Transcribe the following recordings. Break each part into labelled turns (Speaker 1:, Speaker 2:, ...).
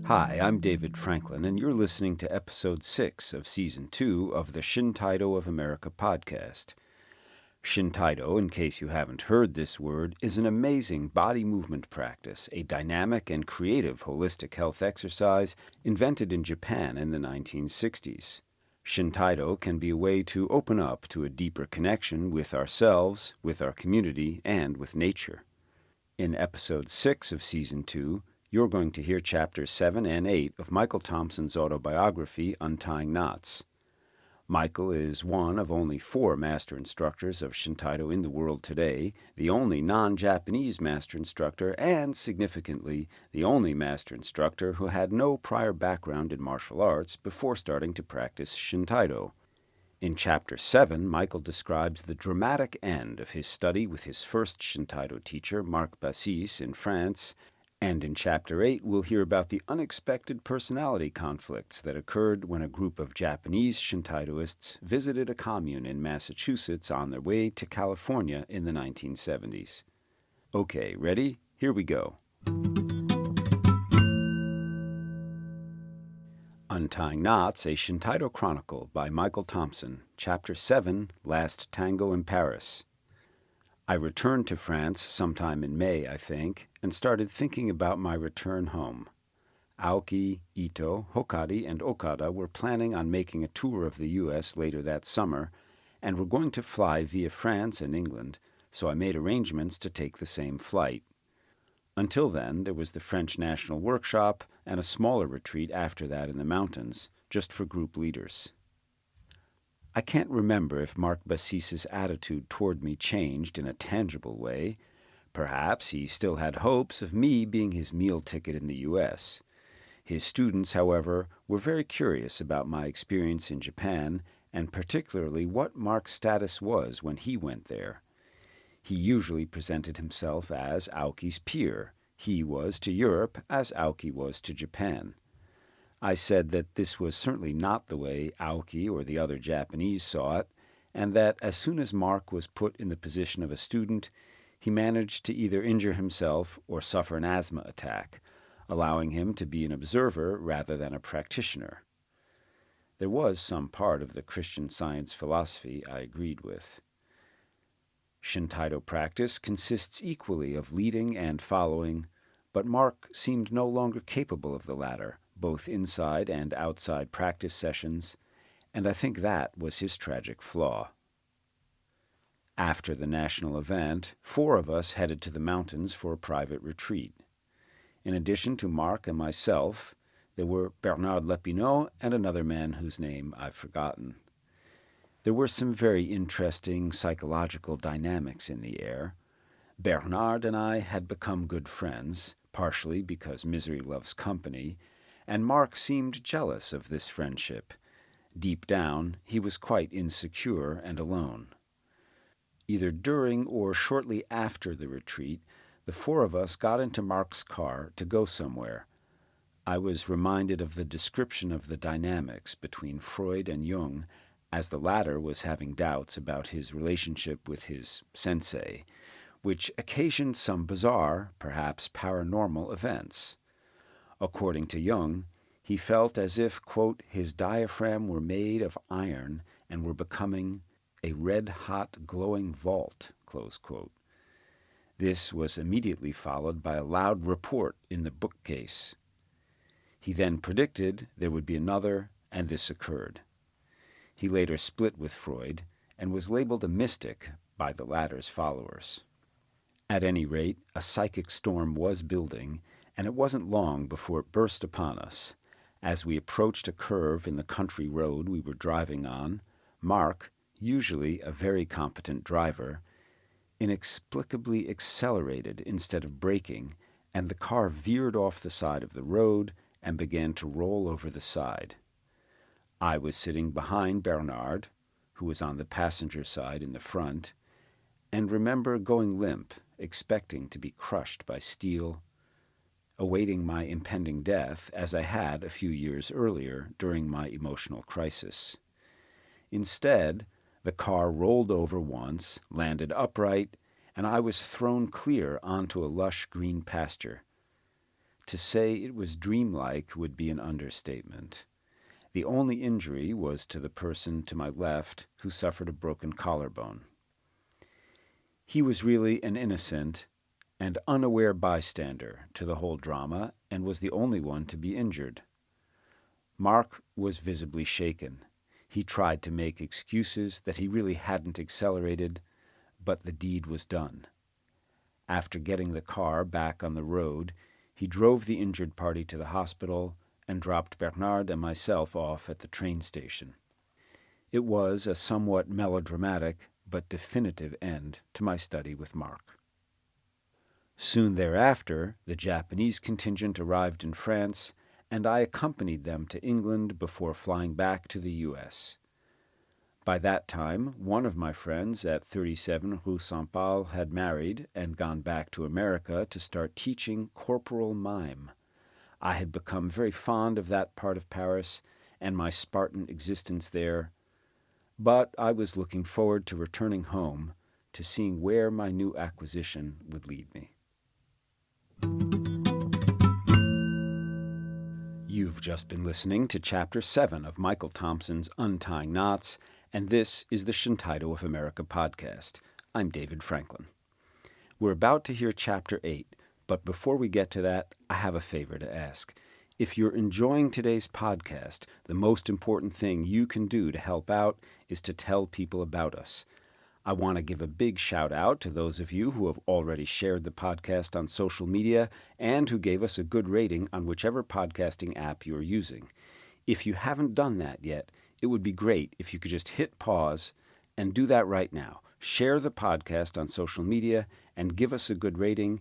Speaker 1: Hi, I'm David Franklin, and you're listening to Episode 6 of Season 2 of the Shintaido of America podcast. Shintaido, in case you haven't heard this word, is an amazing body movement practice, a dynamic and creative holistic health exercise invented in Japan in the 1960s. Shintaido can be a way to open up to a deeper connection with ourselves, with our community, and with nature. In Episode 6 of Season 2, you're going to hear Chapters 7 and 8 of Michael Thompson's autobiography, Untying Knots. Michael is one of only 4 master instructors of Shintaido in the world today, the only non-Japanese master instructor, and, significantly, the only master instructor who had no prior background in martial arts before starting to practice Shintaido. In Chapter 7, Michael describes the dramatic end of his study with his first Shintaido teacher, Marc Bassis, in France, and in Chapter 8, we'll hear about the unexpected personality conflicts that occurred when a group of Japanese Shintaidoists visited a commune in Massachusetts on their way to California in the 1970s. Okay, ready? Here we go. Untying Knots, a Shintaido Chronicle by Michael Thompson, Chapter 7, Last Tango in Paris. I returned to France sometime in May, I think, and started thinking about my return home. Aoki, Ito, Hokari, and Okada were planning on making a tour of the U.S. later that summer, and were going to fly via France and England, so I made arrangements to take the same flight. Until then, there was the French National Workshop and a smaller retreat after that in the mountains, just for group leaders. I can't remember if Marc Bassis's attitude toward me changed in a tangible way. Perhaps he still had hopes of me being his meal ticket in the U.S. His students, however, were very curious about my experience in Japan, and particularly what Marc's status was when he went there. He usually presented himself as Aoki's peer. He was to Europe as Aoki was to Japan. I said that this was certainly not the way Aoki or the other Japanese saw it, and that as soon as Marc was put in the position of a student, he managed to either injure himself or suffer an asthma attack, allowing him to be an observer rather than a practitioner. There was some part of the Christian Science philosophy I agreed with. Shintaido practice consists equally of leading and following, but Marc seemed no longer capable of the latter, both inside and outside practice sessions, and I think that was his tragic flaw. After the national event, 4 of us headed to the mountains for a private retreat. In addition to Marc and myself, there were Bernard Lepinot and another man whose name I've forgotten. There were some very interesting psychological dynamics in the air. Bernard and I had become good friends, partially because misery loves company, and Marc seemed jealous of this friendship. Deep down, he was quite insecure and alone. Either during or shortly after the retreat, the 4 of us got into Marc's car to go somewhere. I was reminded of the description of the dynamics between Freud and Jung, as the latter was having doubts about his relationship with his sensei, which occasioned some bizarre, perhaps paranormal events. According to Jung, he felt as if, quote, his diaphragm were made of iron and were becoming a red-hot glowing vault, close quote. This was immediately followed by a loud report in the bookcase. He then predicted there would be another, and this occurred. He later split with Freud and was labeled a mystic by the latter's followers. At any rate, a psychic storm was building, and it wasn't long before it burst upon us. As we approached a curve in the country road we were driving on, Marc, usually a very competent driver, inexplicably accelerated instead of braking, and the car veered off the side of the road and began to roll over the side. I was sitting behind Bernard, who was on the passenger side in the front, and remember going limp, expecting to be crushed by steel, awaiting my impending death as I had a few years earlier during my emotional crisis. Instead, the car rolled over once, landed upright, and I was thrown clear onto a lush green pasture. To say it was dreamlike would be an understatement. The only injury was to the person to my left, who suffered a broken collarbone. He was really an innocent and unaware bystander to the whole drama, and was the only one to be injured. Marc was visibly shaken. He tried to make excuses that he really hadn't accelerated, but the deed was done. After getting the car back on the road, he drove the injured party to the hospital and dropped Bernard and myself off at the train station. It was a somewhat melodramatic but definitive end to my study with Marc. Soon thereafter, the Japanese contingent arrived in France, and I accompanied them to England before flying back to the U.S. By that time, one of my friends at 37 Rue Saint-Paul had married and gone back to America to start teaching corporal mime. I had become very fond of that part of Paris and my Spartan existence there, but I was looking forward to returning home, to seeing where my new acquisition would lead me. You've just been listening to Chapter 7 of Michael Thompson's Untying Knots, and this is the Shintaido of America podcast. I'm David Franklin. We're about to hear Chapter 8, but before we get to that, I have a favor to ask. If you're enjoying today's podcast, the most important thing you can do to help out is to tell people about us. I want to give a big shout out to those of you who have already shared the podcast on social media and who gave us a good rating on whichever podcasting app you're using. If you haven't done that yet, it would be great if you could just hit pause and do that right now. Share the podcast on social media and give us a good rating,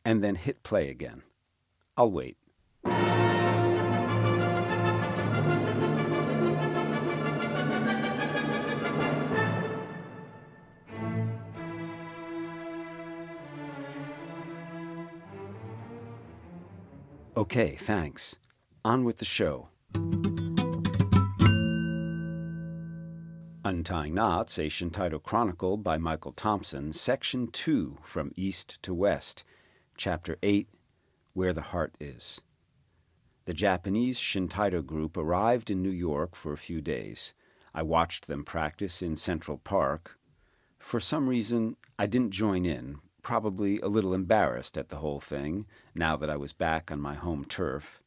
Speaker 1: and then hit play again. I'll wait. Okay, thanks. On with the show. Untying Knots, a Shintaido Chronicle by Michael Thompson, Section 2, From East to West, Chapter 8, Where the Heart Is. The Japanese Shintaido group arrived in New York for a few days. I watched them practice in Central Park. For some reason, I didn't join in, probably a little embarrassed at the whole thing, now that I was back on my home turf.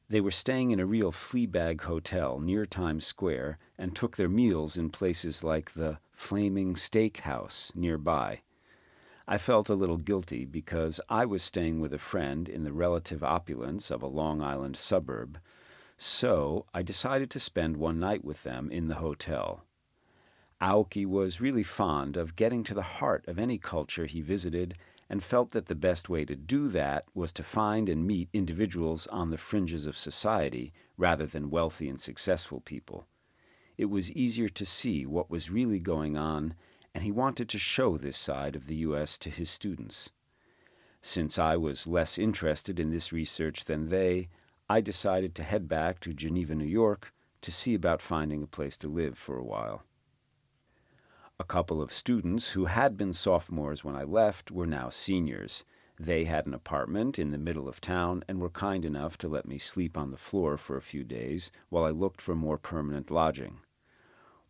Speaker 1: They were staying in a real flea-bag hotel near Times Square and took their meals in places like the Flaming Steak House nearby. I felt a little guilty because I was staying with a friend in the relative opulence of a Long Island suburb, so I decided to spend one night with them in the hotel. Aoki was really fond of getting to the heart of any culture he visited and felt that the best way to do that was to find and meet individuals on the fringes of society rather than wealthy and successful people. It was easier to see what was really going on, and he wanted to show this side of the U.S. to his students. Since I was less interested in this research than they, I decided to head back to Geneva, New York, to see about finding a place to live for a while. A couple of students who had been sophomores when I left were now seniors. They had an apartment in the middle of town and were kind enough to let me sleep on the floor for a few days while I looked for more permanent lodging.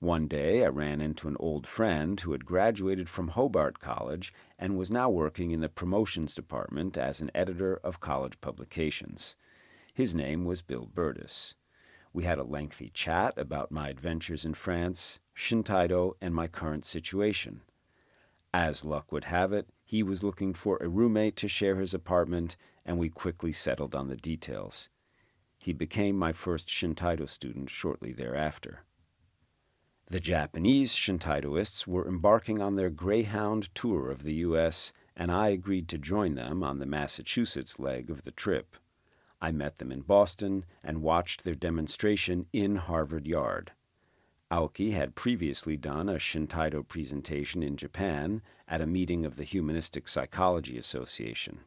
Speaker 1: One day I ran into an old friend who had graduated from Hobart College and was now working in the promotions department as an editor of college publications. His name was Bill Burtis. We had a lengthy chat about my adventures in France, Shintaido, and my current situation. As luck would have it, he was looking for a roommate to share his apartment, and we quickly settled on the details. He became my first Shintaido student shortly thereafter. The Japanese Shintaidoists were embarking on their Greyhound tour of the U.S., and I agreed to join them on the Massachusetts leg of the trip. I met them in Boston and watched their demonstration in Harvard Yard. Aoki had previously done a Shintaido presentation in Japan at a meeting of the Humanistic Psychology Association.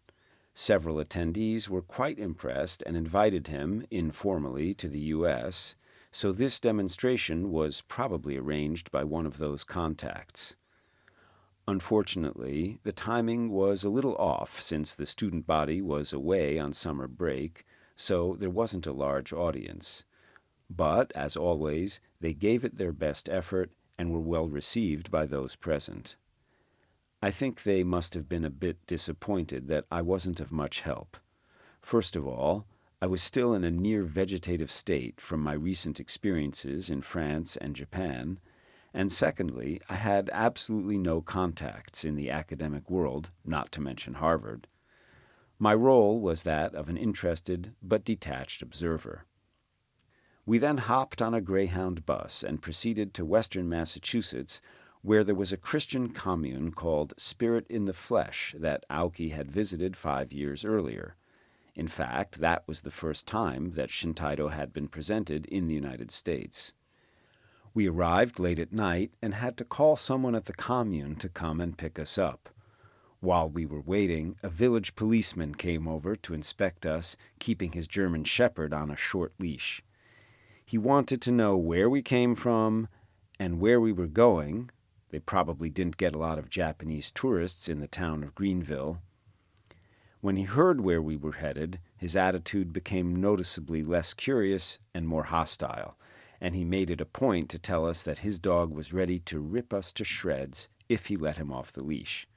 Speaker 1: Several attendees were quite impressed and invited him informally to the U.S., so this demonstration was probably arranged by one of those contacts. Unfortunately, the timing was a little off since the student body was away on summer break, so there wasn't a large audience. But, as always, they gave it their best effort and were well received by those present. I think they must have been a bit disappointed that I wasn't of much help. First of all, I was still in a near vegetative state from my recent experiences in France and Japan, and secondly, I had absolutely no contacts in the academic world, not to mention Harvard. My role was that of an interested but detached observer. We then hopped on a Greyhound bus and proceeded to western Massachusetts, where there was a Christian commune called Spirit in the Flesh that Aoki had visited 5 years earlier. In fact, that was the first time that Shintaido had been presented in the United States. We arrived late at night and had to call someone at the commune to come and pick us up. While we were waiting, a village policeman came over to inspect us, keeping his German shepherd on a short leash. He wanted to know where we came from and where we were going. They probably didn't get a lot of Japanese tourists in the town of Greenville. When he heard where we were headed, his attitude became noticeably less curious and more hostile, and he made it a point to tell us that his dog was ready to rip us to shreds if he let him off the leash.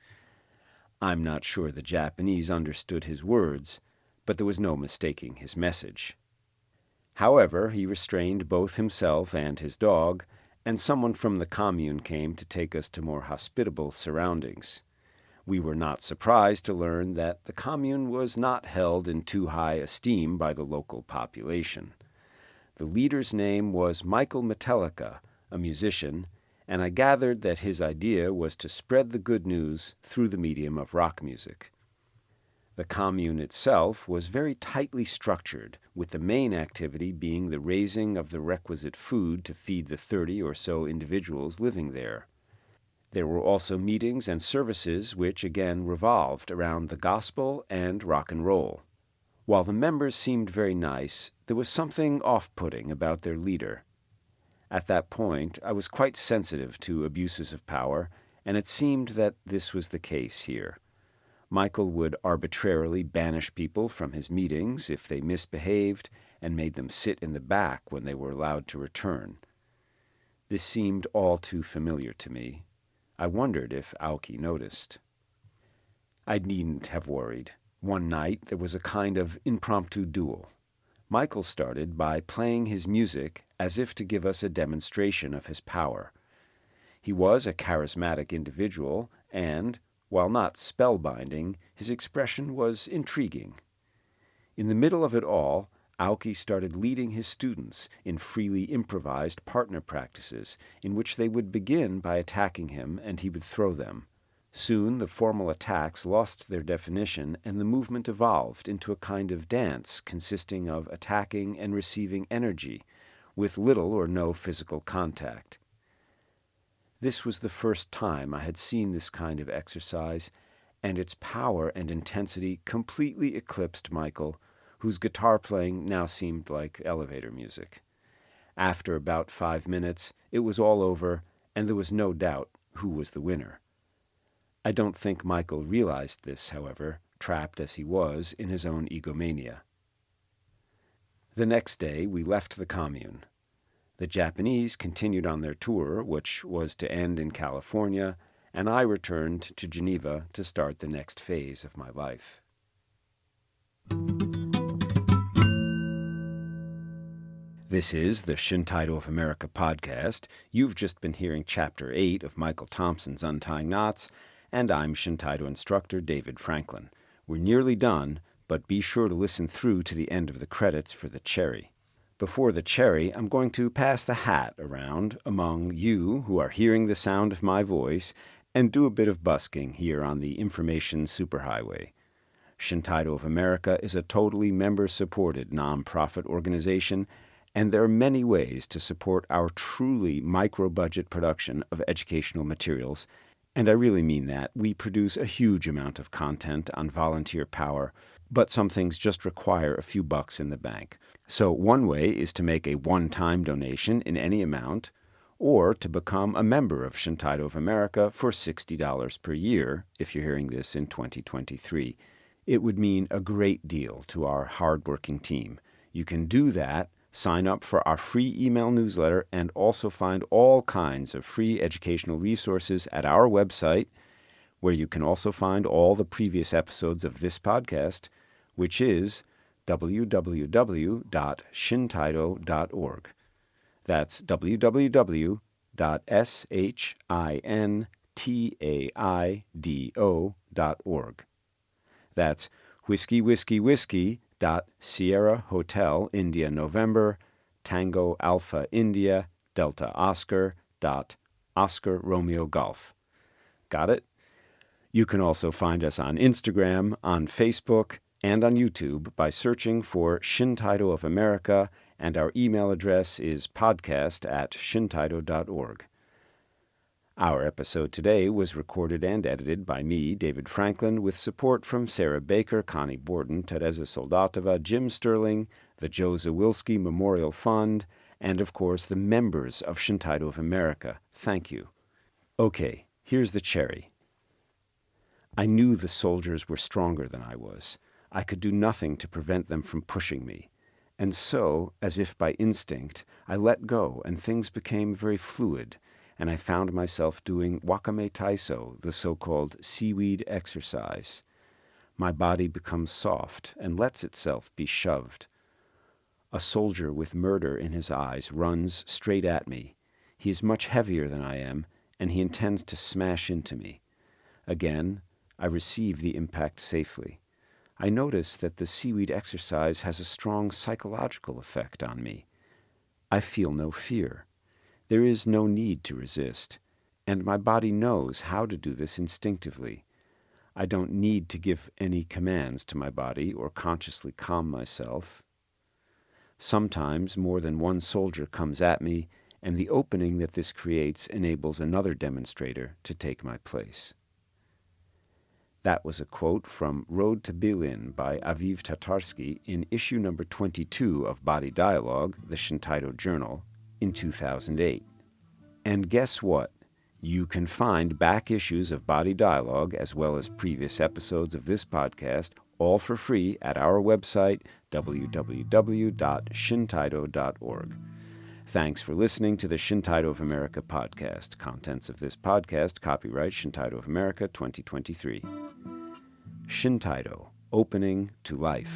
Speaker 1: I'm not sure the Japanese understood his words, but there was no mistaking his message. However, he restrained both himself and his dog, and someone from the commune came to take us to more hospitable surroundings. We were not surprised to learn that the commune was not held in too high esteem by the local population. The leader's name was Michael Metallica, a musician, and I gathered that his idea was to spread the good news through the medium of rock music. The commune itself was very tightly structured, with the main activity being the raising of the requisite food to feed the 30 or so individuals living there. There were also meetings and services which again revolved around the gospel and rock and roll. While the members seemed very nice, there was something off-putting about their leader. At that point, I was quite sensitive to abuses of power, and it seemed that this was the case here. Michael would arbitrarily banish people from his meetings if they misbehaved and made them sit in the back when they were allowed to return. This seemed all too familiar to me. I wondered if Aoki noticed. I needn't have worried. One night there was a kind of impromptu duel. Michael started by playing his music as if to give us a demonstration of his power. He was a charismatic individual, and, while not spellbinding, his expression was intriguing. In the middle of it all, Aoki started leading his students in freely improvised partner practices, in which they would begin by attacking him and he would throw them. Soon the formal attacks lost their definition, and the movement evolved into a kind of dance consisting of attacking and receiving energy, with little or no physical contact. This was the first time I had seen this kind of exercise, and its power and intensity completely eclipsed Michael, whose guitar playing now seemed like elevator music. After about 5 minutes, it was all over, and there was no doubt who was the winner. I don't think Michael realized this, however, trapped as he was in his own egomania. The next day we left the commune. The Japanese continued on their tour, which was to end in California, and I returned to Geneva to start the next phase of my life. This is the Shintaido of America podcast. You've just been hearing Chapter 8 of Michael Thompson's Untying Knots, and I'm Shintaido instructor David Franklin. We're nearly done, but be sure to listen through to the end of the credits for the cherry. Before the cherry, I'm going to pass the hat around among you who are hearing the sound of my voice and do a bit of busking here on the information superhighway. Shintaido of America is a totally member-supported nonprofit organization, and there are many ways to support our truly micro-budget production of educational materials, and I really mean that. We produce a huge amount of content on volunteer power, but some things just require a few bucks in the bank. So one way is to make a one-time donation in any amount, or to become a member of Shintaido of America for $60 per year if you're hearing this in 2023. It would mean a great deal to our hardworking team. You can do that, sign up for our free email newsletter, and also find all kinds of free educational resources at our website, where you can also find all the previous episodes of this podcast, which is www.shintaido.org. That's www.shintaido.org. That's whiskey.Sierra Hotel India November Tango Alpha India Delta Oscar Romeo Golf. Got it? You can also find us on Instagram, on Facebook, and on YouTube by searching for Shintaido of America, and our email address is podcast@shintaido.org. Our episode today was recorded and edited by me, David Franklin, with support from Sarah Baker, Connie Borden, Teresa Soldatova, Jim Sterling, the Joe Zawilski Memorial Fund, and of course the members of Shintaido of America. Thank you. Okay, here's the cherry. I knew the soldiers were stronger than I was. I could do nothing to prevent them from pushing me. And so, as if by instinct, I let go and things became very fluid, and I found myself doing wakame taiso, the so-called seaweed exercise. My body becomes soft and lets itself be shoved. A soldier with murder in his eyes runs straight at me. He is much heavier than I am, and he intends to smash into me. Again, I receive the impact safely. I notice that the seaweed exercise has a strong psychological effect on me. I feel no fear. There is no need to resist, and my body knows how to do this instinctively. I don't need to give any commands to my body or consciously calm myself. Sometimes more than one soldier comes at me, and the opening that this creates enables another demonstrator to take my place. That was a quote from Road to Bilin by Aviv Tatarsky in issue number 22 of Body Dialogue, the Shintaido Journal, in 2008. And guess what? You can find back issues of Body Dialogue as well as previous episodes of this podcast all for free at our website, www.shintaido.org. Thanks for listening to the Shintaido of America podcast. Contents of this podcast, copyright Shintaido of America 2023. Shintaido, opening to life.